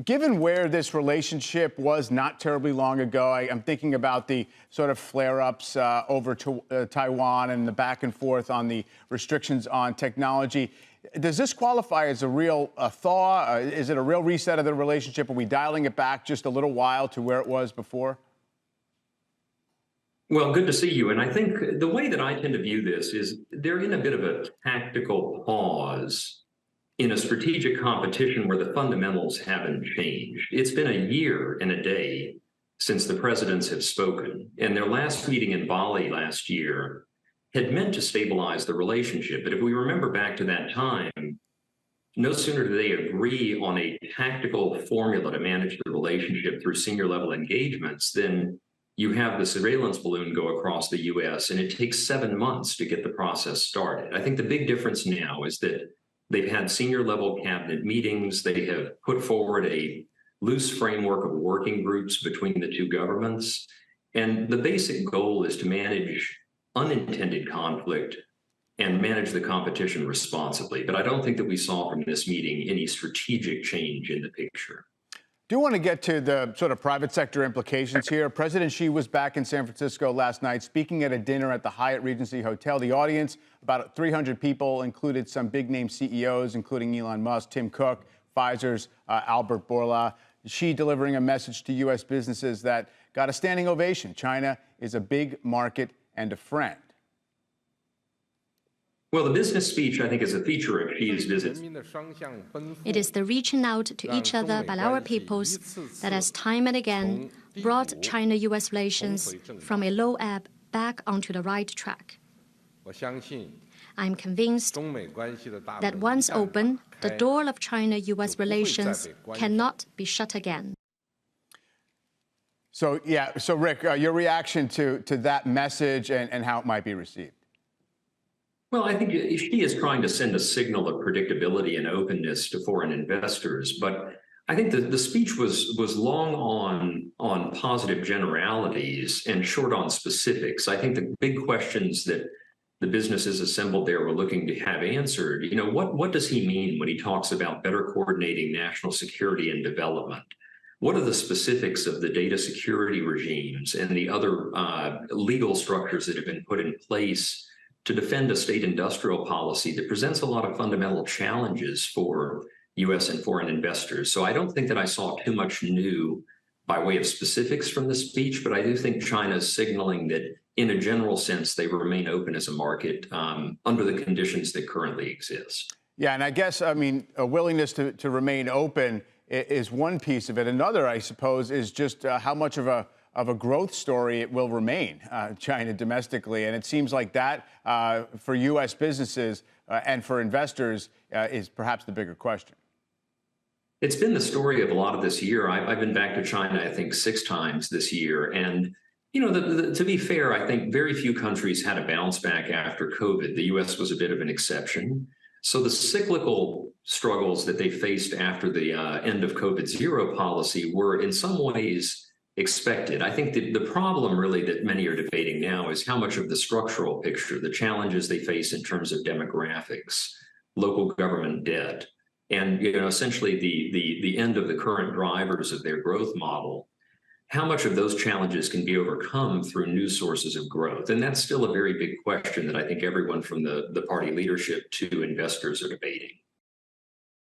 Given where this relationship was not terribly long ago, I'm thinking about the sort of flare-ups over to Taiwan and the back and forth on the restrictions on technology. Does this qualify as a real thaw? Is it a real reset of the relationship? Are we dialing it back just a little while to where it was before? Well, good to see you. And I think the way that I tend to view this is they're in a bit of a tactical pause in a strategic competition where the fundamentals haven't changed. It's been a year and a day since the presidents have spoken, and their last meeting in Bali last year had meant to stabilize the relationship. But if we remember back to that time, no sooner do they agree on a tactical formula to manage the relationship through senior level engagements than you have the surveillance balloon go across the U.S., and it takes 7 months to get the process started. I think the big difference now is that they've had senior level cabinet meetings. They have put forward a loose framework of working groups between the two governments. And the basic goal is to manage unintended conflict and manage the competition responsibly. But I don't think that we saw from this meeting any strategic change in the picture. Do want to get to the sort of private sector implications here. President Xi was back in San Francisco last night speaking at a dinner at the Hyatt Regency Hotel. The audience, about 300 people, included some big-name CEOs, including Elon Musk, Tim Cook, Pfizer's Albert Bourla. Xi delivering a message to U.S. businesses that got a standing ovation. China is a big market and a friend. Well, the business speech, I think, is a feature of Xi's visit. It is the reaching out to each other by our peoples that has time and again brought China-U.S. relations from a low ebb back onto the right track. I'm convinced that once open, the door of China-U.S. relations cannot be shut again. So, Rick, your reaction to that message and how it might be received? Well, I think Xi is trying to send a signal of predictability and openness to foreign investors, but I think the speech was long on positive generalities and short on specifics. I think the big questions that the businesses assembled there were looking to have answered, what does he mean when he talks about better coordinating national security and development? What are the specifics of the data security regimes and the other legal structures that have been put in place to defend a state industrial policy that presents a lot of fundamental challenges for U.S. and foreign investors? So I don't think that I saw too much new by way of specifics from the speech, but I do think China is signaling that in a general sense, they remain open as a market under the conditions that currently exist. Yeah, and I guess, a willingness to remain open is one piece of it. Another, I suppose, is just how much of a growth story it will remain, China domestically. And it seems like that for U.S. businesses and for investors is perhaps the bigger question. It's been the story of a lot of this year. I've been back to China, I think, 6 times this year. And, to be fair, I think very few countries had a bounce back after COVID. The U.S. was a bit of an exception. So the cyclical struggles that they faced after the end of COVID zero policy were in some ways expected. I think that the problem really that many are debating now is how much of the structural picture, the challenges they face in terms of demographics, local government debt, and essentially the end of the current drivers of their growth model, how much of those challenges can be overcome through new sources of growth? And that's still a very big question that I think everyone from the party leadership to investors are debating.